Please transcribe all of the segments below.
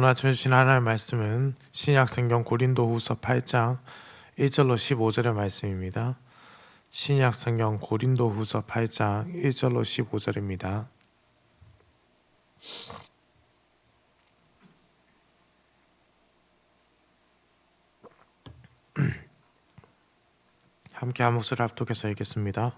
오늘 아침에 주신 하나님의 말씀은 신약성경 고린도후서 8장 1절로 15절의 말씀입니다. 신약성경 고린도후서 8장 1절로 15절입니다. 함께 한 목소리 합독해서 읽겠습니다.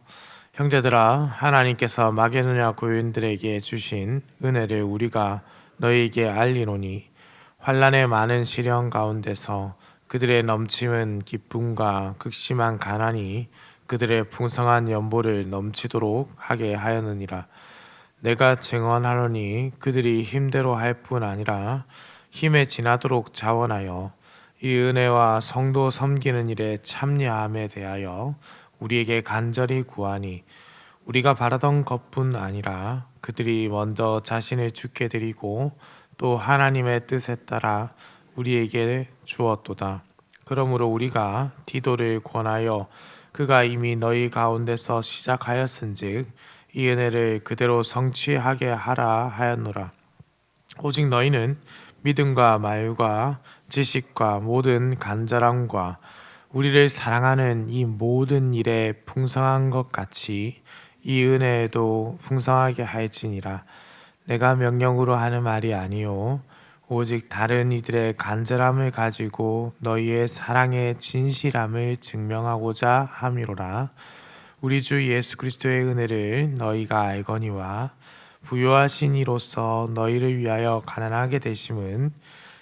형제들아, 하나님께서 마게도냐 교인들에게 주신 은혜를 우리가 너희에게 알리노니 환난의 많은 시련 가운데서 그들의 넘치는 기쁨과 극심한 가난이 그들의 풍성한 연보를 넘치도록 하게 하였느니라. 내가 증언하노니 그들이 힘대로 할 뿐 아니라 힘에 지나도록 자원하여 이 은혜와 성도 섬기는 일에 참여함에 대하여 우리에게 간절히 구하니 우리가 바라던 것뿐 아니라 그들이 먼저 자신을 주께 드리고 또 하나님의 뜻에 따라 우리에게 주었도다. 그러므로 우리가 디도를 권하여 그가 이미 너희 가운데서 시작하였은즉 이 은혜를 그대로 성취하게 하라 하였노라. 오직 너희는 믿음과 말과 지식과 모든 간절함과 우리를 사랑하는 이 모든 일에 풍성한 것 같이 이 은혜에도 풍성하게 할지니라. 내가 명령으로 하는 말이 아니요 오직 다른 이들의 간절함을 가지고 너희의 사랑의 진실함을 증명하고자 함이로라. 우리 주 예수 그리스도의 은혜를 너희가 알거니와 부요하신 이로써 너희를 위하여 가난하게 되심은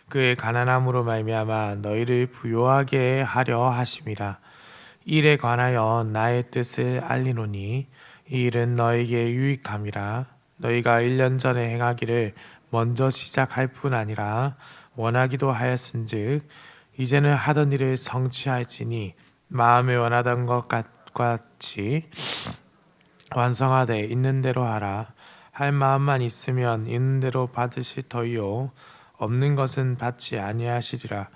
그의 가난함으로 말미암아 너희를 부요하게 하려 하심이라. 일에 관하여 나의 뜻을 알리노니 이 일은 너에게 유익함이라. 너희가 1년 전에 행하기를 먼저 시작할 뿐 아니라 원하기도 하였은즉 이제는 하던 일을 성취할지니 마음에 원하던 것 같이 완성하되 있는 대로 하라. 할 마음만 있으면 있는 대로 받으실 터이요 없는 것은 받지 아니하시리라.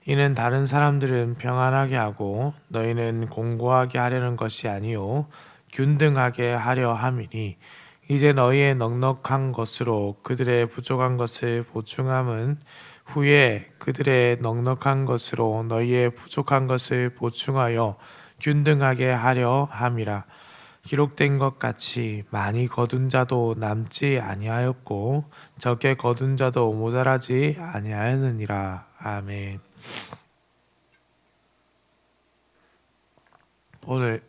이는 다른 사람들은 평안하게 하고 너희는 공고하게 하려는 것이 아니요 균등하게 하려 함이니 이제 너희의 넉넉한 것으로 그들의 부족한 것을 보충함은 후에 그들의 넉넉한 것으로 너희의 부족한 것을 보충하여 균등하게 하려 함이라. 기록된 것 같이 많이 거둔 자도 남지 아니하였고 적게 거둔 자도 모자라지 아니하였느니라. 아멘. 오늘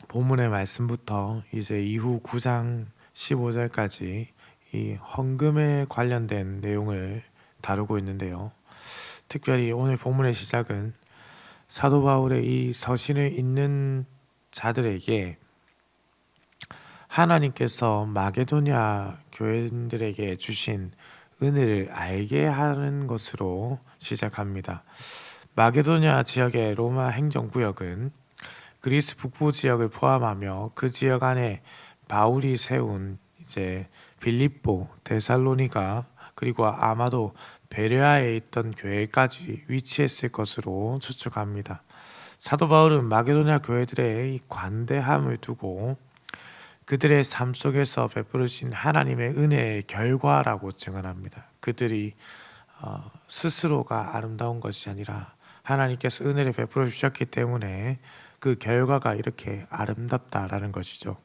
본문의 말씀부터 이제 이후 9장 15절까지 이 헌금에 관련된 내용을 다루고 있는데요. 특별히 오늘 본문의 시작은 사도 바울의 이 서신을 읽는 자들에게 하나님께서 마게도냐 교인들에게 주신 은혜를 알게 하는 것으로 시작합니다. 마게도냐 지역의 로마 행정구역은 그리스 북부 지역을 포함하며 그 지역 안에 바울이 세운 이제 빌립보, 데살로니가 그리고 아마도 베레아에 있던 교회까지 위치했을 것으로 추측합니다. 사도 바울은 마게도냐 교회들의 이 관대함을 두고 그들의 삶 속에서 베풀으신 하나님의 은혜의 결과라고 증언합니다. 그들이 스스로가 아름다운 것이 아니라 하나님께서 은혜를 베풀어 주셨기 때문에 그 결과가 이렇게 아름답다라는 것이죠.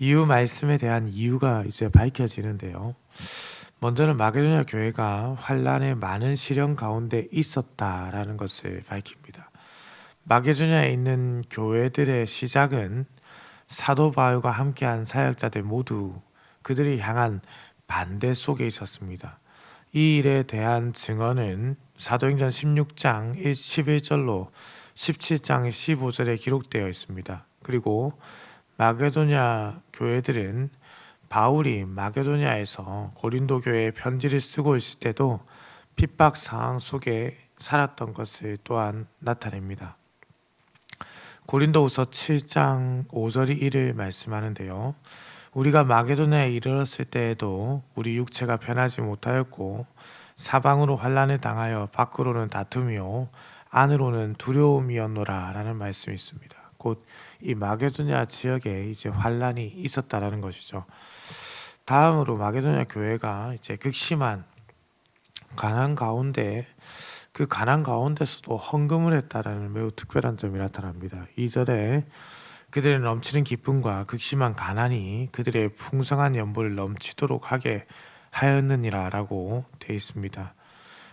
이후 말씀에 대한 이유가 이제 밝혀지는데요. 먼저는 마게도냐 교회가 환난의 많은 시련 가운데 있었다라는 것을 밝힙니다. 마게도냐에 있는 교회들의 시작은 사도 바울과 함께한 사역자들 모두 그들이 향한 반대 속에 있었습니다. 이 일에 대한 증언은 사도행전 16장 11절로 17장 15절에 기록되어 있습니다. 그리고 마게도냐 교회들은 바울이 마게도냐에서 고린도 교회에 편지를 쓰고 있을 때도 핍박 상황 속에 살았던 것을 또한 나타냅니다. 고린도후서 7장 5절이 이를 말씀하는데요. 우리가 마게도냐에 이르렀을 때에도 우리 육체가 편하지 못하였고 사방으로 환난을 당하여 밖으로는 다툼이요 안으로는 두려움이었노라 라는 말씀이 있습니다. 곧 이 마게도냐 지역에 이제 환난이 있었다라는 것이죠. 다음으로 마게도냐 교회가 이제 극심한 가난 가운데 그 가난 가운데서도 헌금을 했다라는 매우 특별한 점이 나타납니다. 2절에 그들의 넘치는 기쁨과 극심한 가난이 그들의 풍성한 연보를 넘치도록 하게 하였느니라 라고 되어 있습니다.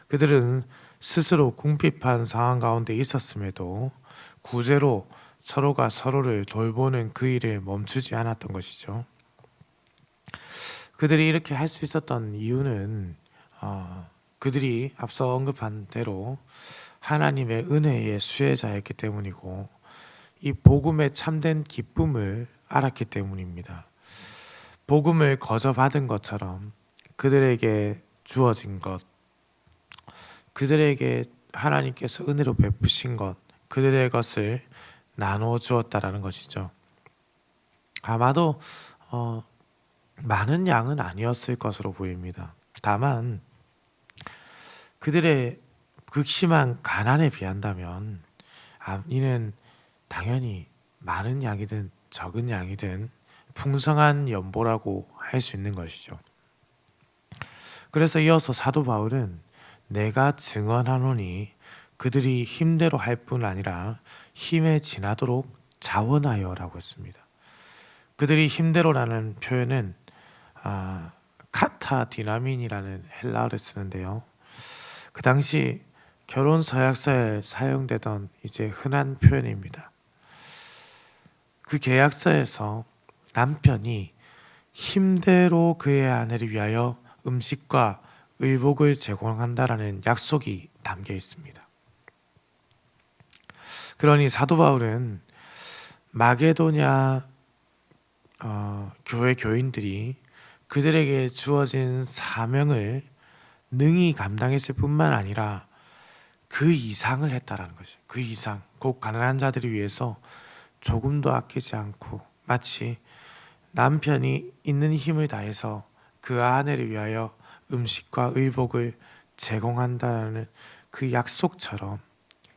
그들은 스스로 궁핍한 상황 가운데 있었음에도 구제로 서로가 서로를 돌보는 그 일을 멈추지 않았던 것이죠. 그들이 이렇게 할 수 있었던 이유는 그들이 앞서 언급한 대로 하나님의 은혜의 수혜자였기 때문이고 이 복음의 참된 기쁨을 알았기 때문입니다. 복음을 거저 받은 것처럼 그들에게 주어진 것, 그들에게 하나님께서 은혜로 베푸신 것, 그들의 것을 나누어 주었다라는 것이죠. 아마도 많은 양은 아니었을 것으로 보입니다. 다만 그들의 극심한 가난에 비한다면 이는 당연히 많은 양이든 적은 양이든 풍성한 연보라고 할 수 있는 것이죠. 그래서 이어서 사도 바울은 내가 증언하노니 그들이 힘대로 할 뿐 아니라 힘에 지나도록 자원하여 라고 했습니다. 그들이 힘대로라는 표현은 카타 디나민이라는 헬라어를 쓰는데요. 그 당시 결혼 서약서에 사용되던 이제 흔한 표현입니다. 그 계약서에서 남편이 힘대로 그의 아내를 위하여 음식과 의복을 제공한다라는 약속이 담겨 있습니다. 그러니 사도 바울은 마게도냐 교회 교인들이 그들에게 주어진 사명을 능히 감당했을 뿐만 아니라 그 이상을 했다라는 것이죠. 그 이상, 곧 가난한 자들을 위해서 조금도 아끼지 않고 마치 남편이 있는 힘을 다해서 그 아내를 위하여 음식과 의복을 제공한다는 그 약속처럼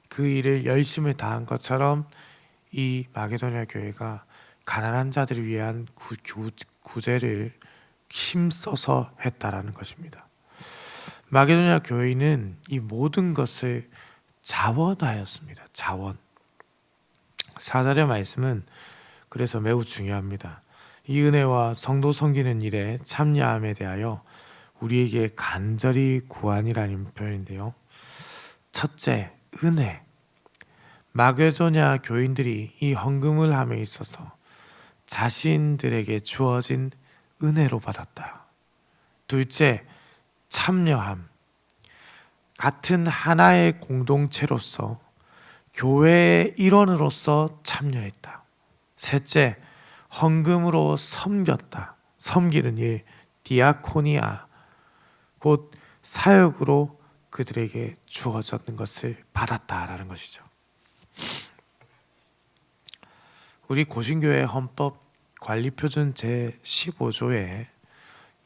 그 일을 열심을 다한 것처럼 이 마게도냐 교회가 가난한 자들을 위한 구제를 힘써서 했다라는 것입니다. 마게도냐 교회는 이 모든 것을 자원하였습니다. 자원. 4절의 말씀은 그래서 매우 중요합니다. 이 은혜와 성도 섬기는 일에 참여함에 대하여 우리에게 간절히 구하니라는 표현인데요. 첫째, 은혜. 마게도냐 교인들이 이 헌금을 함에 있어서 자신들에게 주어진 은혜로 받았다. 둘째, 참여함. 같은 하나의 공동체로서 교회의 일원으로서 참여했다. 셋째, 헌금으로 섬겼다. 섬기는 일, 디아코니아, 곧 사역으로 그들에게 주어졌는 것을 받았다라는 것이죠. 우리 고신교회 헌법 관리표준 제15조에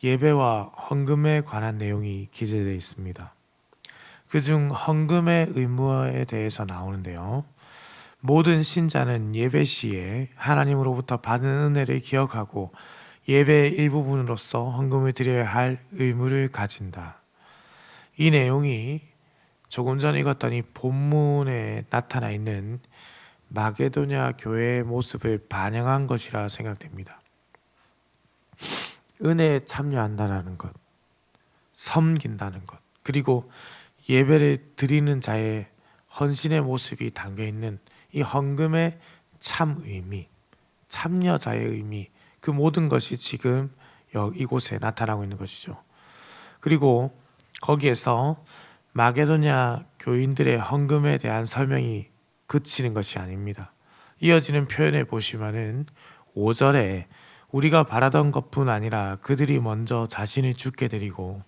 예배와 헌금에 관한 내용이 기재되어 있습니다. 그중 헌금의 의무에 대해서 나오는데요. 모든 신자는 예배 시에 하나님으로부터 받은 은혜를 기억하고 예배의 일부분으로서 헌금을 드려야 할 의무를 가진다. 이 내용이 조금 전 읽었던 이 본문에 나타나 있는 마게도냐 교회의 모습을 반영한 것이라 생각됩니다. 은혜에 참여한다는 것, 섬긴다는 것, 그리고 예배를 드리는 자의 헌신의 모습이 담겨있는 이 헌금의 참 의미, 참여자의 의미, 그 모든 것이 지금 이곳에 나타나고 있는 것이죠. 그리고 거기에서 마게도냐 교인들의 헌금에 대한 설명이 그치는 것이 아닙니다. 이어지는 표현에 보시면은 5절에 우리가 바라던 것뿐 아니라 그들이 먼저 자신을 주께 드리고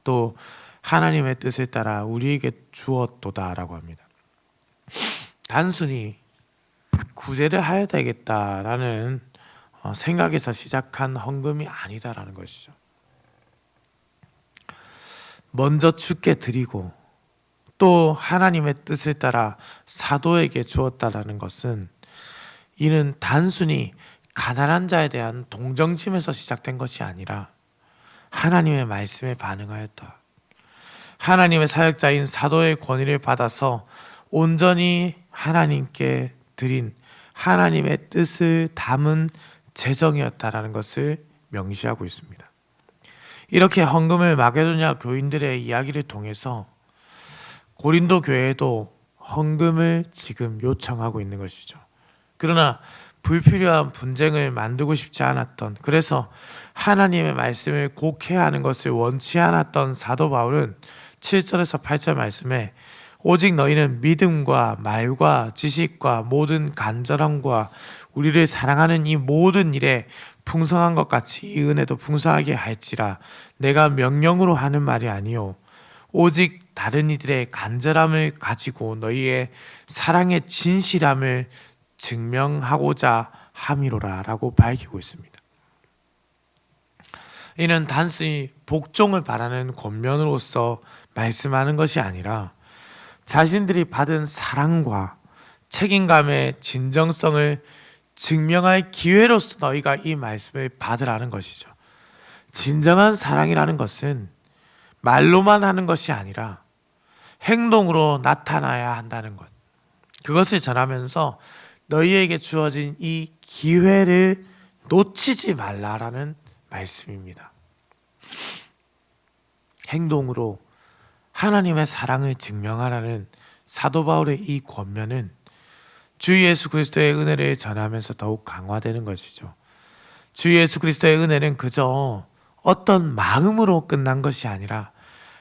또 하나님의 뜻을 따라 우리에게 주었도다라고 합니다. 단순히 구제를 해야 되겠다라는 생각에서 시작한 헌금이 아니다라는 것이죠. 먼저 주께 드리고 또 하나님의 뜻을 따라 사도에게 주었다라는 것은 이는 단순히 가난한 자에 대한 동정심에서 시작된 것이 아니라 하나님의 말씀에 반응하였다. 하나님의 사역자인 사도의 권위를 받아서 온전히 하나님께 드린 하나님의 뜻을 담은 재정이었다라는 것을 명시하고 있습니다. 이렇게 헌금을 마게도냐 교인들의 이야기를 통해서 고린도 교회도 헌금을 지금 요청하고 있는 것이죠. 그러나 불필요한 분쟁을 만들고 싶지 않았던, 그래서 하나님의 말씀을 곡해야 하는 것을 원치 않았던 사도 바울은 7절에서 8절 말씀에 오직 너희는 믿음과 말과 지식과 모든 간절함과 우리를 사랑하는 이 모든 일에 풍성한 것 같이 이 은혜도 풍성하게 할지라. 내가 명령으로 하는 말이 아니요 오직 다른 이들의 간절함을 가지고 너희의 사랑의 진실함을 증명하고자 함이로라 라고 밝히고 있습니다. 이는 단순히 복종을 바라는 권면으로서 말씀하는 것이 아니라 자신들이 받은 사랑과 책임감의 진정성을 증명할 기회로서 너희가 이 말씀을 받으라는 것이죠. 진정한 사랑이라는 것은 말로만 하는 것이 아니라 행동으로 나타나야 한다는 것, 그것을 전하면서 너희에게 주어진 이 기회를 놓치지 말라라는 말씀입니다. 행동으로 하나님의 사랑을 증명하라는 사도 바울의 이 권면은 주 예수 그리스도의 은혜를 전하면서 더욱 강화되는 것이죠. 주 예수 그리스도의 은혜는 그저 어떤 마음으로 끝난 것이 아니라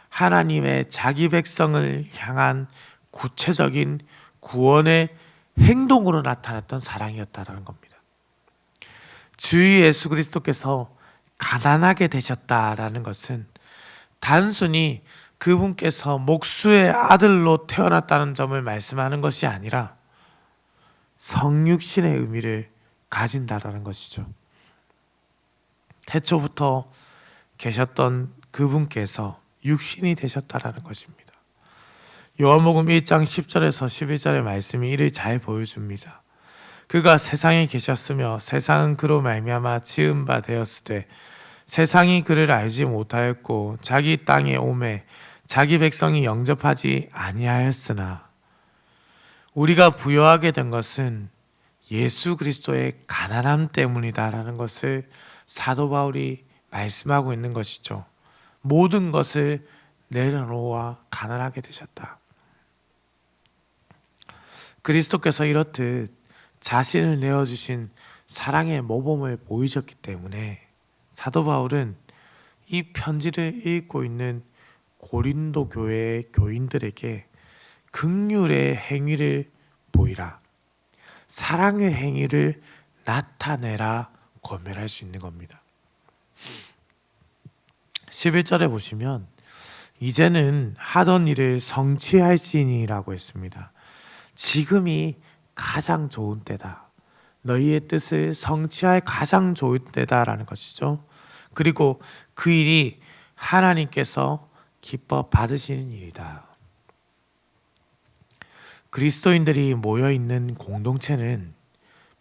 하나님의 자기 백성을 향한 구체적인 구원의 행동으로 나타났던 사랑이었다는 겁니다. 주 예수 그리스도께서 가난하게 되셨다라는 것은 단순히 그분께서 목수의 아들로 태어났다는 점을 말씀하는 것이 아니라 성육신의 의미를 가진다라는 것이죠. 태초부터 계셨던 그분께서 육신이 되셨다라는 것입니다. 요한복음 1장 10절에서 11절의 말씀이 이를 잘 보여줍니다. 그가 세상에 계셨으며 세상은 그로 말미암아 지은 바 되었으되 세상이 그를 알지 못하였고 자기 땅에 오매 자기 백성이 영접하지 아니하였으나 우리가 부여하게 된 것은 예수 그리스도의 가난함 때문이다라는 것을 사도 바울이 말씀하고 있는 것이죠. 모든 것을 내려놓아 가난하게 되셨다. 그리스도께서 이렇듯 자신을 내어주신 사랑의 모범을 보이셨기 때문에 사도 바울은 이 편지를 읽고 있는 고린도 교회의 교인들에게 긍휼의 행위를 보이라, 사랑의 행위를 나타내라 권면할 수 있는 겁니다. 11절에 보시면 이제는 하던 일을 성취할지니라고 했습니다. 지금이 가장 좋은 때다. 너희의 뜻을 성취할 가장 좋은 때다라는 것이죠. 그리고 그 일이 하나님께서 기뻐 받으시는 일이다. 그리스도인들이 모여있는 공동체는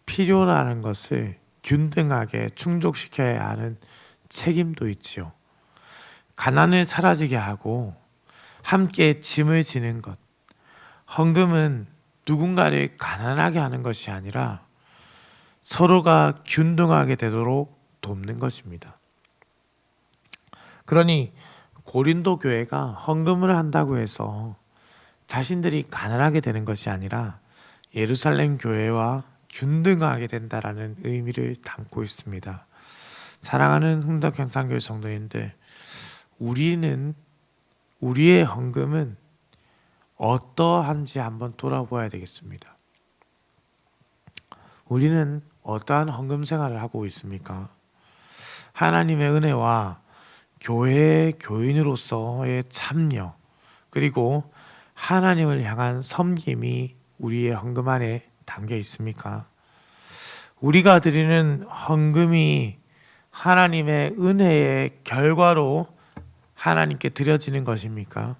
필요라는 것을 균등하게 충족시켜야 하는 책임도 있지요. 가난을 사라지게 하고 함께 짐을 지는 것, 헌금은 누군가를 가난하게 하는 것이 아니라 서로가 균등하게 되도록 돕는 것입니다. 그러니 고린도 교회가 헌금을 한다고 해서 자신들이 가난하게 되는 것이 아니라 예루살렘 교회와 균등하게 된다라는 의미를 담고 있습니다. 사랑하는 흥덕현상교회 성도님들, 우리의 헌금은 어떠한지 한번 돌아보아야 되겠습니다. 우리는 어떠한 헌금 생활을 하고 있습니까? 하나님의 은혜와 교회의 교인으로서의 참여, 그리고 하나님을 향한 섬김이 우리의 헌금 안에 담겨 있습니까? 우리가 드리는 헌금이 하나님의 은혜의 결과로 하나님께 드려지는 것입니까?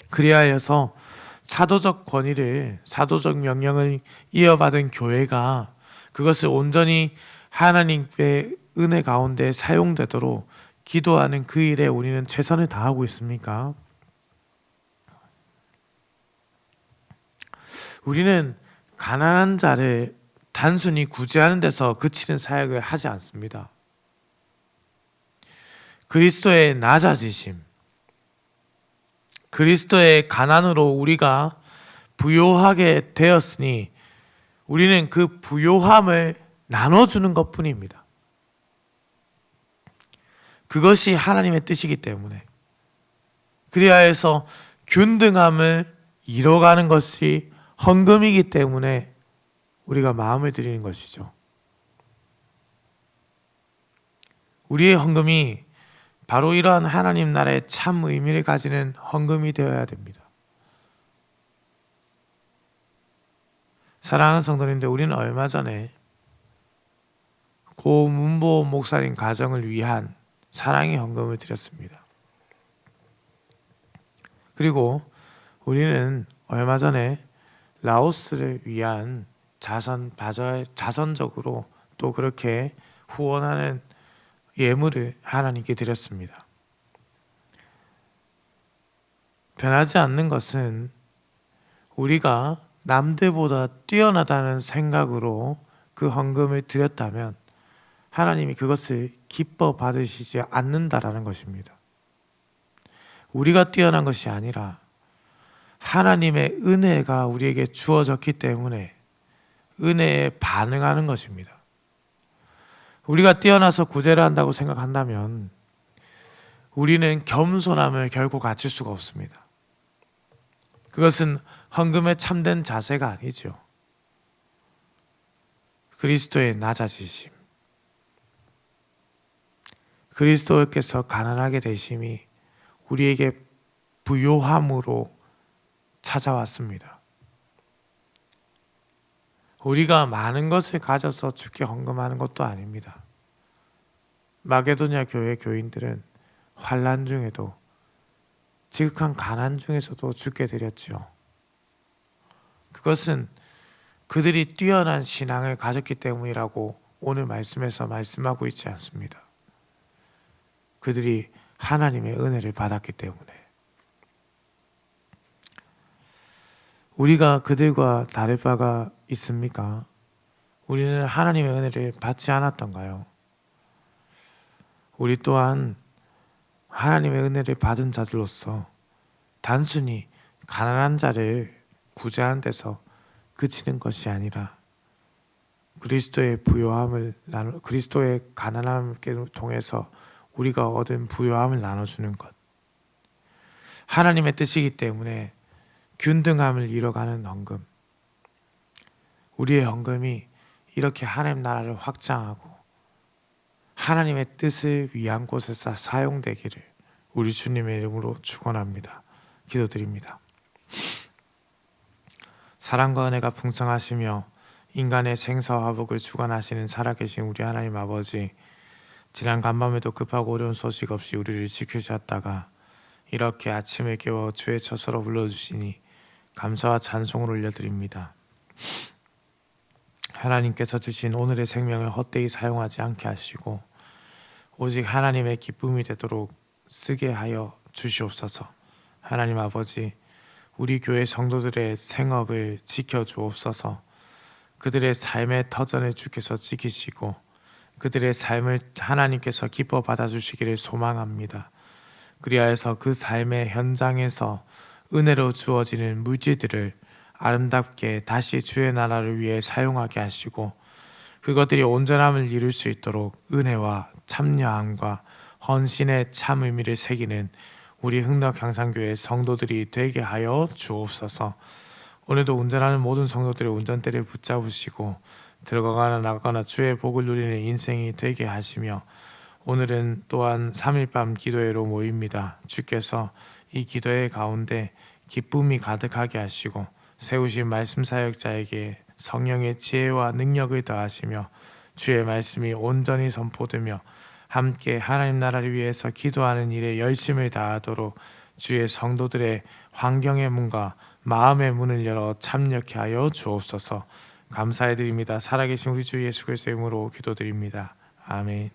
그리하여서 사도적 권위를, 사도적 명령을 이어받은 교회가 그것을 온전히 하나님의 은혜 가운데 사용되도록 기도하는 그 일에 우리는 최선을 다하고 있습니까? 우리는 가난한 자를 단순히 구제하는 데서 그치는 사역을 하지 않습니다. 그리스도의 낮아지심, 그리스도의 가난으로 우리가 부요하게 되었으니 우리는 그 부요함을 나눠주는 것뿐입니다. 그것이 하나님의 뜻이기 때문에, 그리하여 해서 균등함을 이뤄가는 것이 헌금이기 때문에 우리가 마음을 드리는 것이죠. 우리의 헌금이 바로 이러한 하나님 나라의 참 의미를 가지는 헌금이 되어야 됩니다. 사랑하는 성도님들, 우리는 얼마 전에 고 문보 목사님 가정을 위한 사랑의 헌금을 드렸습니다. 그리고 우리는 얼마 전에 라오스를 위한 자선적으로 또 그렇게 후원하는 예물을 하나님께 드렸습니다. 변하지 않는 것은 우리가 남들보다 뛰어나다는 생각으로 그 헌금을 드렸다면 하나님이 그것을 기뻐 받으시지 않는다라는 것입니다. 우리가 뛰어난 것이 아니라 하나님의 은혜가 우리에게 주어졌기 때문에 은혜에 반응하는 것입니다. 우리가 뛰어나서 구제를 한다고 생각한다면 우리는 겸손함을 결코 갖출 수가 없습니다. 그것은 헌금의 참된 자세가 아니죠. 그리스도의 낮아지심, 그리스도께서 가난하게 되심이 우리에게 부요함으로 찾아왔습니다. 우리가 많은 것을 가져서 주께 헌금하는 것도 아닙니다. 마게도냐 교회 교인들은 환난 중에도 지극한 가난 중에서도 주께 드렸지요. 그것은 그들이 뛰어난 신앙을 가졌기 때문이라고 오늘 말씀에서 말씀하고 있지 않습니다. 그들이 하나님의 은혜를 받았기 때문에. 우리가 그들과 다를 바가 있습니까? 우리는 하나님의 은혜를 받지 않았던가요? 우리 또한 하나님의 은혜를 받은 자들로서 단순히 가난한 자를 구제하는 데서 그치는 것이 아니라 그리스도의 부요함을 그리스도의 가난함을 통해서 우리가 얻은 부요함을 나눠주는 것, 하나님의 뜻이기 때문에 균등함을 이뤄가는 헌금, 우리의 헌금이 이렇게 하나님 나라를 확장하고 하나님의 뜻을 위한 곳에서 사용되기를 우리 주님의 이름으로 축원합니다. 기도드립니다. 사랑과 은혜가 풍성하시며 인간의 생사와 화복을 주관하시는 살아계신 우리 하나님 아버지, 지난 간밤에도 급하고 어려운 소식 없이 우리를 지켜주셨다가 이렇게 아침에 깨워 주의 처소로 불러주시니 감사와 찬송을 올려드립니다. 하나님께서 주신 오늘의 생명을 헛되이 사용하지 않게 하시고 오직 하나님의 기쁨이 되도록 쓰게 하여 주시옵소서. 하나님 아버지, 우리 교회 성도들의 생업을 지켜주옵소서. 그들의 삶의 터전을 주께서 지키시고 그들의 삶을 하나님께서 기뻐 받아주시기를 소망합니다. 그리하여서 그 삶의 현장에서 은혜로 주어지는 물질들을 아름답게 다시 주의 나라를 위해 사용하게 하시고 그것들이 온전함을 이룰 수 있도록 은혜와 참여함과 헌신의 참 의미를 새기는 우리 흥덕향상교회 성도들이 되게 하여 주옵소서. 오늘도 운전하는 모든 성도들의 운전대를 붙잡으시고 들어가거나 나가거나 주의 복을 누리는 인생이 되게 하시며 오늘은 또한 3일 밤 기도회로 모입니다. 주께서 이 기도회 가운데 기쁨이 가득하게 하시고 세우신 말씀 사역자에게 성령의 지혜와 능력을 더하시며 주의 말씀이 온전히 선포되며 함께 하나님 나라를 위해서 기도하는 일에 열심을 다하도록 주의 성도들의 환경의 문과 마음의 문을 열어 참여케 하여 주옵소서. 감사해드립니다. 살아계신 우리 주 예수 그리스도의 이름으로 기도드립니다. 아멘.